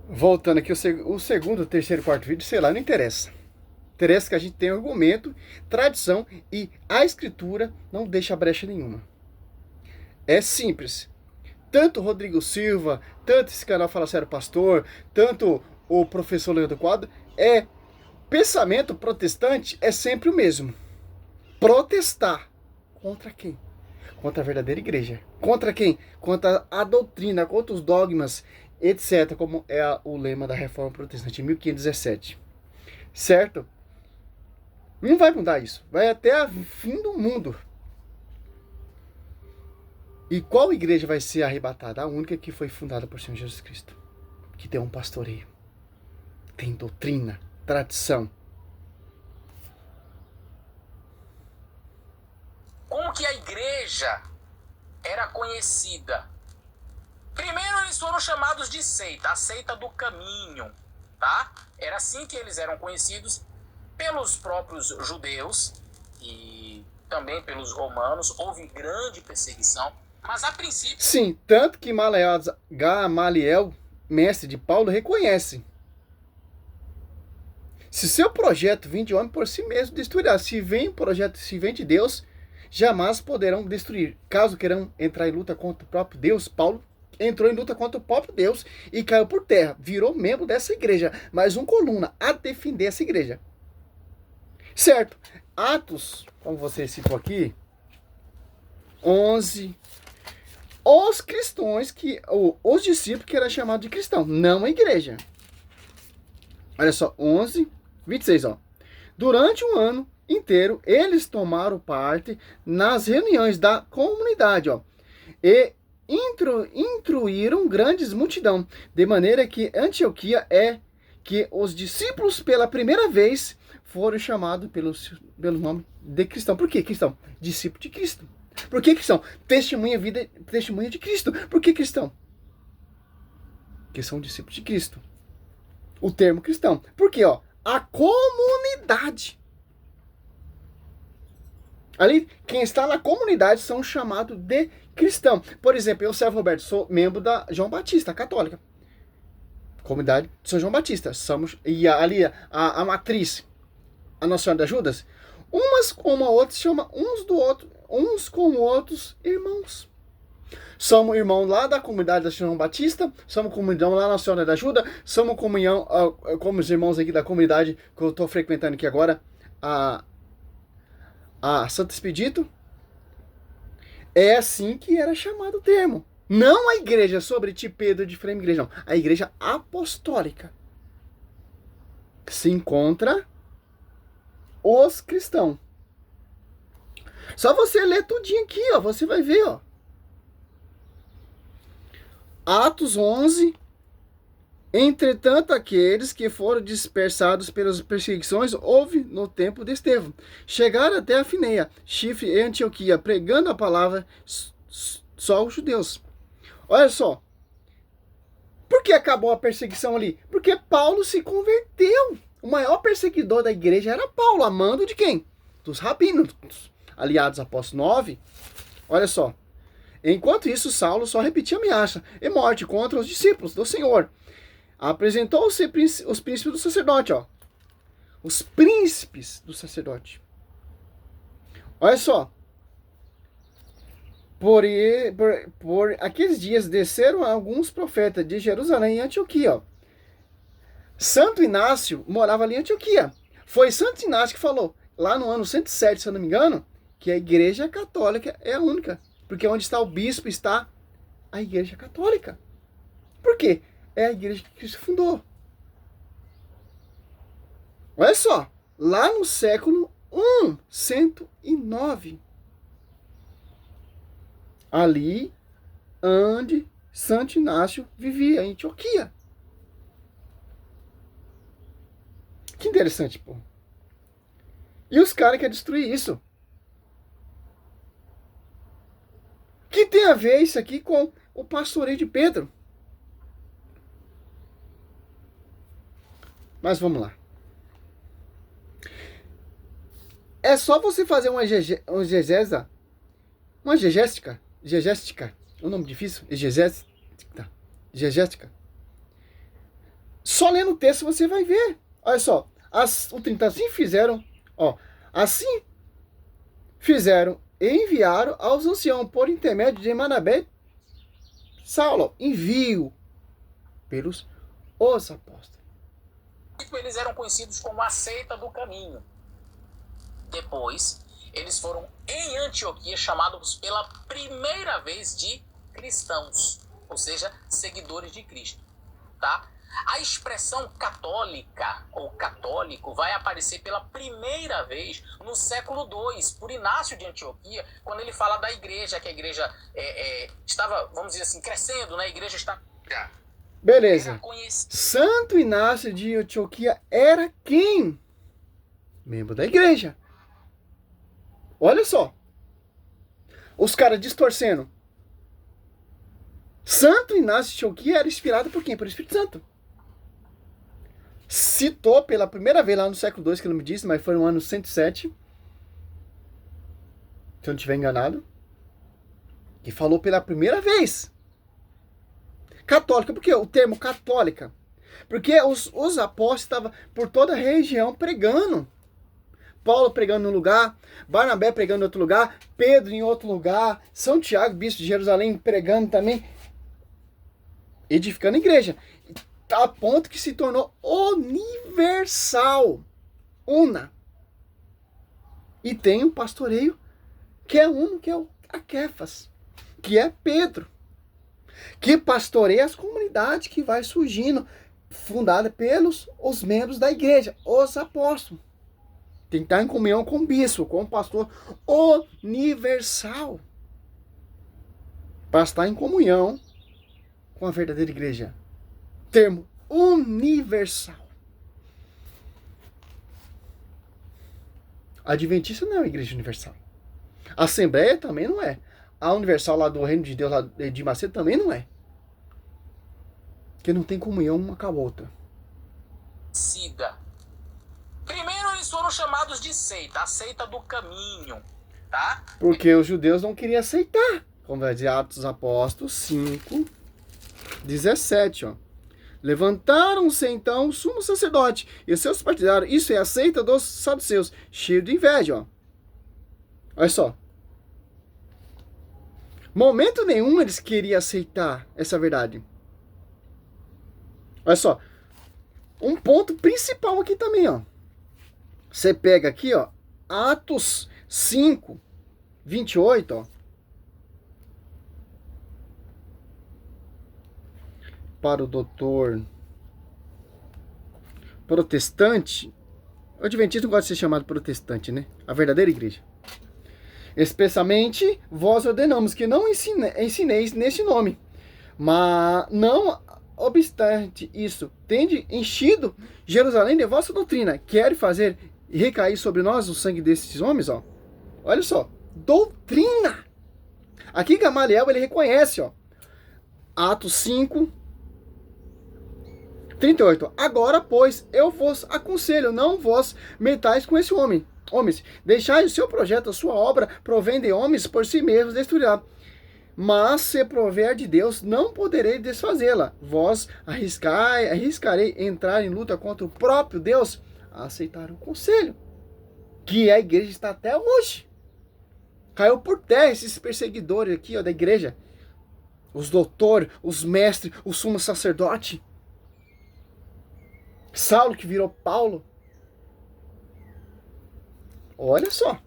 Voltando aqui, o segundo, terceiro, quarto vídeo, sei lá, não interessa. Interessa que a gente tem argumento, tradição e a escritura não deixa brecha nenhuma. É simples. Tanto o Rodrigo Silva, tanto esse canal Fala Sério Pastor, tanto o professor Leandro Quadro, pensamento protestante é sempre o mesmo. Protestar. Contra quem? Contra a verdadeira igreja. Contra quem? Contra a doutrina, contra os dogmas, etc., como é o lema da Reforma Protestante em 1517. Certo? Não vai mudar isso. Vai até o fim do mundo. E qual igreja vai ser arrebatada? A única que foi fundada por Senhor Jesus Cristo. Que tem um pastoreio. Tem doutrina, tradição. Como que a igreja era conhecida? Primeiro eles foram chamados de seita, a seita do caminho, tá? Era assim que eles eram conhecidos pelos próprios judeus e também pelos romanos. Houve grande perseguição, mas a princípio... Sim, tanto que Gamaliel, mestre de Paulo, reconhece. Se seu projeto vem de homem, por si mesmo destruirá. Se vem projeto, se vem de Deus, jamais poderão destruir. Caso queiram entrar em luta contra o próprio Deus, Paulo entrou em luta contra o próprio Deus e caiu por terra. Virou membro dessa igreja, mais um coluna a defender essa igreja. Certo. Atos, como você citou aqui, 11. Os cristãos, os discípulos que eram chamados de cristão, não a igreja. Olha só, 11, 26, ó. Durante um ano inteiro, eles tomaram parte nas reuniões da comunidade, ó. E instruíram grandes multidão, de maneira que Antioquia que os discípulos pela primeira vez foram chamados pelo nome de cristão. Por que cristão? Discípulo de Cristo. Por que cristão? Testemunha de Cristo. Por que cristão? Porque são discípulos de Cristo. O termo cristão. Por quê? Ó, a comunidade. Ali, quem está na comunidade são chamados de cristão. Por exemplo, eu, Sérgio Roberto, sou membro da João Batista, católica. Comunidade de São João Batista. E ali, a matriz, a Nossa Senhora das Ajudas, umas como a outra, chama uns com outros irmãos. Somos irmãos lá da comunidade da João Batista, somos comunhão lá na Senhora da Ajuda, somos comunhão, como os irmãos aqui da comunidade que eu estou frequentando aqui agora, a Santo Expedito. É assim que era chamado o termo. Não a igreja sobre ti Pedro de Frame Igreja, não. A igreja apostólica. Se encontra os cristãos. Só você ler tudinho aqui, ó, você vai ver, ó. Atos 11. Entretanto, aqueles que foram dispersados pelas perseguições houve no tempo de Estevão. Chegaram até a Fineia, Chifre e Antioquia, pregando a palavra só os judeus. Olha só. Por que acabou a perseguição ali? Porque Paulo se converteu. O maior perseguidor da igreja era Paulo, a mando de quem? Dos rabinos, aliados apóstolos 9. Olha só. Enquanto isso, Saulo só repetia ameaça e morte contra os discípulos do Senhor. Apresentou-se os príncipes do sacerdote, ó. Os príncipes do sacerdote. Olha só. Por aqueles dias desceram alguns profetas de Jerusalém e Antioquia, ó. Santo Inácio morava ali em Antioquia. Foi Santo Inácio que falou, lá no ano 107, se eu não me engano, que a igreja católica é a única. Porque onde está o bispo está a igreja católica. Por quê? É a igreja que Cristo fundou. Olha só, lá no século 109. Ali onde Santo Inácio vivia, em Antioquia. Que interessante, pô. E os caras querem destruir isso. Que tem a ver isso aqui com o pastoreio de Pedro? Mas vamos lá. É só você fazer uma exegéstica. É um nome difícil? Exegéstica. Só lendo o texto você vai ver. Olha só, o 30, assim fizeram, ó, assim fizeram e enviaram aos anciãos por intermédio de Manabé, Saulo, envio pelos os apóstolos. Eles eram conhecidos como a seita do caminho. Depois, eles foram em Antioquia chamados pela primeira vez de cristãos, ou seja, seguidores de Cristo, tá? A expressão católica ou católico vai aparecer pela primeira vez no século II, por Inácio de Antioquia, quando ele fala da igreja, que a igreja estava, vamos dizer assim, crescendo, né? A igreja está... Beleza. Santo Inácio de Antioquia era quem? Membro da igreja. Olha só. Os caras distorcendo. Santo Inácio de Antioquia era inspirado por quem? Por Espírito Santo. Citou pela primeira vez lá no século II, que não me disse, mas foi no ano 107. Se eu não estiver enganado. E falou pela primeira vez. Católica. Por que o termo católica? Porque os apóstolos estavam por toda a região pregando. Paulo pregando num lugar, Barnabé pregando em outro lugar, Pedro em outro lugar, São Tiago, bispo de Jerusalém, pregando também, edificando a igreja. A ponto que se tornou universal. Una. E tem um pastoreio que é uno, que é a Kéfas, que é Pedro, que pastoreia as comunidades que vai surgindo, fundada pelos os membros da igreja, os apóstolos. Tem que estar em comunhão com o bispo, com o pastor universal. Para estar em comunhão com a verdadeira igreja. Termo universal. A Adventista não é uma igreja universal. A Assembleia também não é. A Universal lá do Reino de Deus, lá de Macedo, também não é. Porque não tem comunhão uma com a outra. Primeiro eles foram chamados de seita, a seita do caminho, tá? Porque os judeus não queriam aceitar. Como vai dizer Atos dos Apóstolos 5, 17, ó. Levantaram-se então o sumo sacerdote e os seus partidários. Isso é a seita dos saduceus, cheio de inveja, ó. Olha só. Momento nenhum eles queriam aceitar essa verdade. Olha só. Um ponto principal aqui também, ó. Você pega aqui, ó, Atos 5, 28, ó. Para o doutor protestante, o adventista não gosta de ser chamado protestante, né? A verdadeira igreja. Especialmente vós ordenamos que não ensineis neste nome, mas não obstante isso, tende enchido Jerusalém de vossa doutrina, quer fazer recair sobre nós o sangue desses homens, ó. Olha só, doutrina. Aqui Gamaliel ele reconhece, ó. Atos 5, 38. Agora, pois, eu vos aconselho, não vos metais com esse homem. Homens, deixai o seu projeto, a sua obra, provém de homens, por si mesmos destruirá. Mas se prover de Deus, não poderei desfazê-la. Vós arriscarei entrar em luta contra o próprio Deus, a aceitar o conselho. Que a igreja está até hoje. Caiu por terra esses perseguidores aqui, ó, da igreja. Os doutores, os mestres, o sumo sacerdote. Saulo que virou Paulo. Olha só.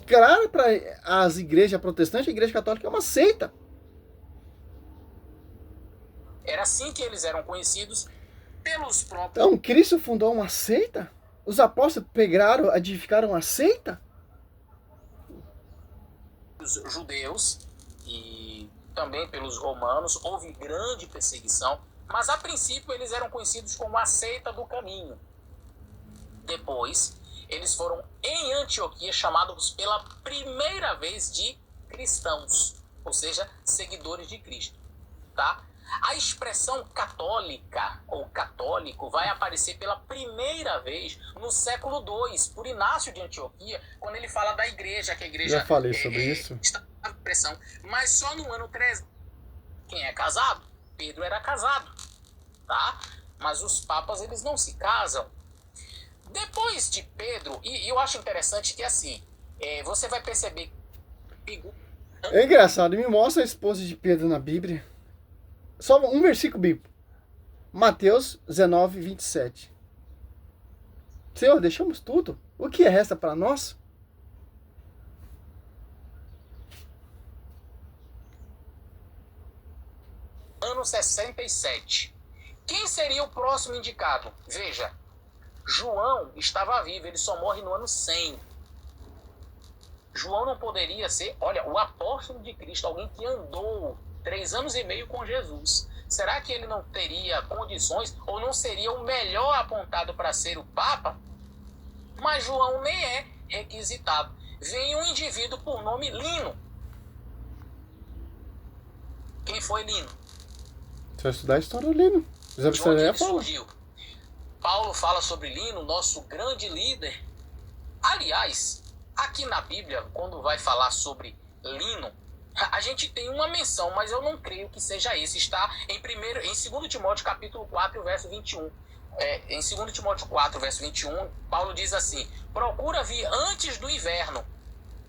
Claro, para as igrejas protestantes, a igreja católica é uma seita. Era assim que eles eram conhecidos pelos próprios... Então, Cristo fundou uma seita? Os apóstolos pegaram, edificaram uma seita? Os judeus e também pelos romanos, houve grande perseguição, mas a princípio eles eram conhecidos como a seita do caminho. Depois, eles foram em Antioquia chamados pela primeira vez de cristãos, ou seja, seguidores de Cristo, tá? A expressão católica ou católico vai aparecer pela primeira vez no século II, por Inácio de Antioquia, quando ele fala da igreja, que a igreja... Já falei sobre isso. Está na pressão, mas só no ano 300 quem é casado. Pedro era casado, tá? Mas os papas, eles não se casam. Depois de Pedro, e eu acho interessante que assim, você vai perceber que... É engraçado, me mostra a esposa de Pedro na Bíblia. Só um versículo bíblico. Mateus 19, 27. Senhor, deixamos tudo. O que resta para nós? Ano 67. Quem seria o próximo indicado? Veja, João estava vivo, ele só morre no ano 100. João não poderia ser, olha, o apóstolo de Cristo, alguém que andou 3 anos e meio com Jesus. Será que ele não teria condições, ou não seria o melhor apontado para ser o Papa? Mas João nem é requisitado. Vem um indivíduo por nome Lino. Quem foi Lino? Você vai estudar a história do Lino. De onde ele surgiu? Paulo fala sobre Lino, nosso grande líder. Aliás, aqui na Bíblia, quando vai falar sobre Lino, a gente tem uma menção, mas eu não creio que seja esse. Está em 2 Timóteo capítulo 4, verso 21. Em 2 Timóteo 4, verso 21, Paulo diz assim: procura vir antes do inverno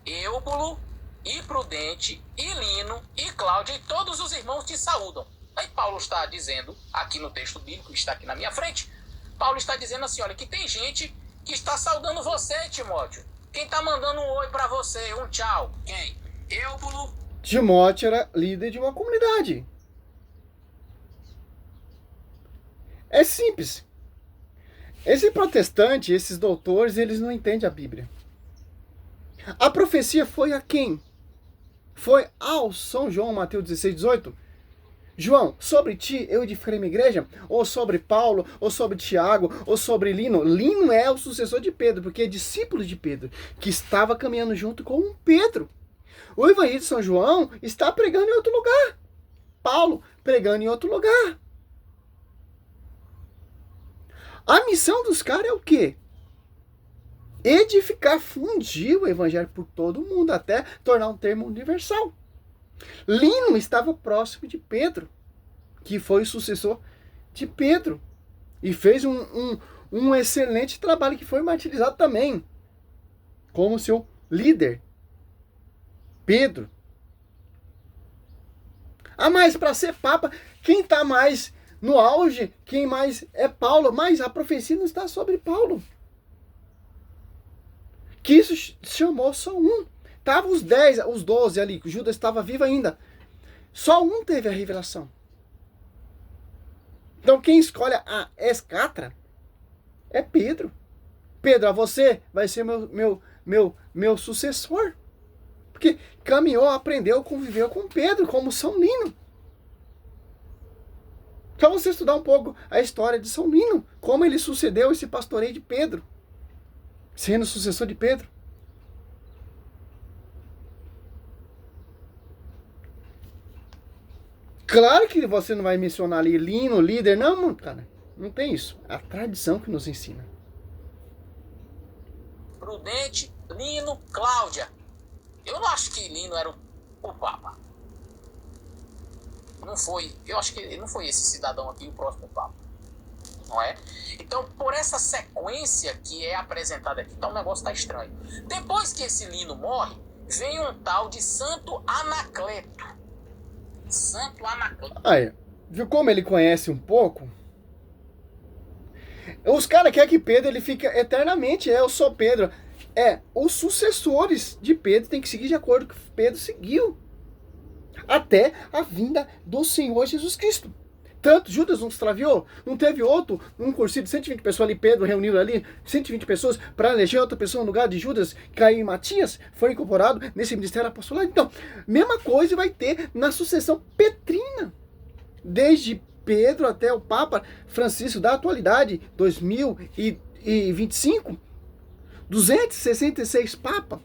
Eúbulo e Prudente e Lino e Cláudia, e todos os irmãos te saúdam. Aí Paulo está dizendo, aqui no texto bíblico que está aqui na minha frente, Paulo está dizendo assim, olha, que tem gente que está saudando você, Timóteo. Quem está mandando um oi para você, um tchau? Quem? Eúbulo. Timóteo era líder de uma comunidade. É simples. Esse protestante, esses doutores, eles não entendem a Bíblia. A profecia foi a quem? Foi ao São João, Mateus 16, 18. João, sobre ti eu edificarei minha igreja? Ou sobre Paulo, ou sobre Tiago, ou sobre Lino? Lino é o sucessor de Pedro, porque é discípulo de Pedro, que estava caminhando junto com Pedro. O Evangelho de São João está pregando em outro lugar. Paulo pregando em outro lugar. A missão dos caras é o quê? Edificar, fundir o evangelho por todo mundo, até tornar um termo universal. Lino estava próximo de Pedro, que foi o sucessor de Pedro, e fez um excelente trabalho, que foi martirizado também, como seu líder, Pedro. Mas para ser papa, quem está mais no auge, quem mais é Paulo, mas a profecia não está sobre Paulo. Que isso chamou só um. Tava os 10, os 12 ali, que Judas estava vivo ainda. Só um teve a revelação. Então quem escolhe a escatra é Pedro. Pedro, você vai ser meu sucessor. Porque caminhou, aprendeu, conviveu com Pedro, como São Lino. Então você estudar um pouco a história de São Lino, como ele sucedeu esse pastoreio de Pedro, sendo sucessor de Pedro. Claro que você não vai mencionar ali Lino, líder, não, cara, não tem isso. É a tradição que nos ensina. Prudente, Lino, Cláudia. Eu não acho que Lino era o Papa. Não foi. Eu acho que não foi esse cidadão aqui o próximo Papa. Não é? Então, por essa sequência que é apresentada aqui, então o negócio está estranho. Depois que esse Lino morre, vem um tal de Santo Anacleto. Santo Anacleto. Aí, viu como ele conhece um pouco? Os caras querem que Pedro ele fique eternamente. Eu sou Pedro. Os sucessores de Pedro têm que seguir de acordo com o que Pedro seguiu. Até a vinda do Senhor Jesus Cristo. Tanto Judas não se extraviou, não teve outro, um cursinho de 120 pessoas ali, Pedro reuniu ali 120 pessoas para eleger outra pessoa no lugar de Judas, Caio e Matias, foi incorporado nesse ministério apostolar. Então, mesma coisa vai ter na sucessão petrina, desde Pedro até o Papa Francisco da atualidade, 2025, 266 Papa,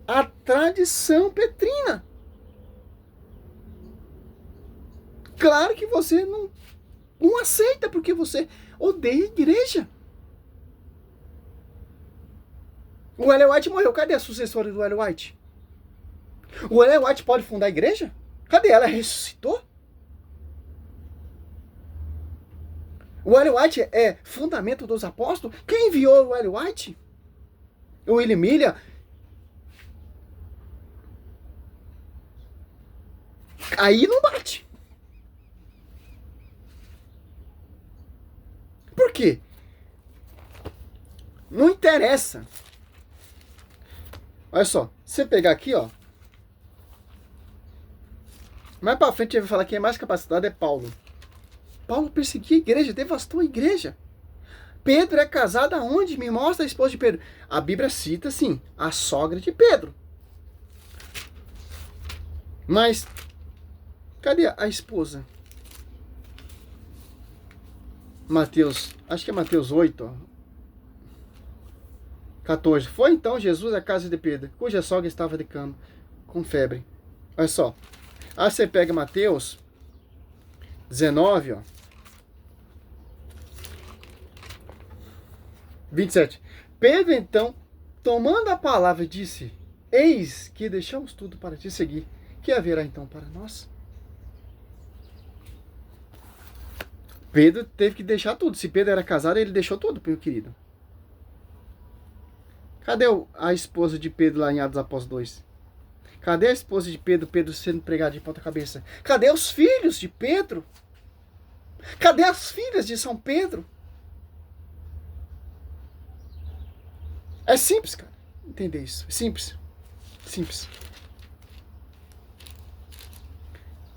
a tradição petrina. Claro que você não aceita, porque você odeia a igreja. O Ellen White morreu. Cadê a sucessora do Ellen White? O Ellen White pode fundar a igreja? Cadê ela? Ressuscitou? O Ellen White é fundamento dos apóstolos? Quem enviou o Ellen White? O William Miller? Aí não bate. Por quê? Não interessa. Olha só, se você pegar aqui, ó. Mais pra frente ele vai falar que quem é mais capacitado é Paulo. Paulo perseguia a igreja, devastou a igreja. Pedro é casado aonde? Me mostra a esposa de Pedro. A Bíblia cita, sim, a sogra de Pedro. Mas, cadê a esposa? Mateus, acho que é Mateus 8, ó. 14. Foi então Jesus à casa de Pedro, cuja sogra estava de cama, com febre. Olha só. Aí você pega Mateus 19, ó. 27. Pedro, então, tomando a palavra, disse: Eis que deixamos tudo para te seguir. Que haverá então para nós? Pedro teve que deixar tudo. Se Pedro era casado, ele deixou tudo, meu querido. Cadê a esposa de Pedro lá em Atos Apóstolos 2? Cadê a esposa de Pedro, Pedro sendo pregado de ponta cabeça? Cadê os filhos de Pedro? Cadê as filhas de São Pedro? É simples, cara, entender isso. Simples. Simples.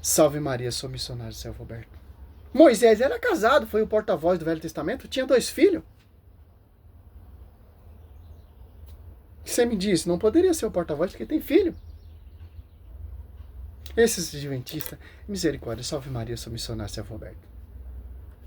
Salve Maria, sou missionário, Selvo Roberto. Moisés era casado, foi o porta-voz do Velho Testamento, tinha 2 filhos. Você me diz, não poderia ser o porta-voz porque tem filho. Esses adventistas, misericórdia, salve Maria, sou missionário, Selvo Roberto.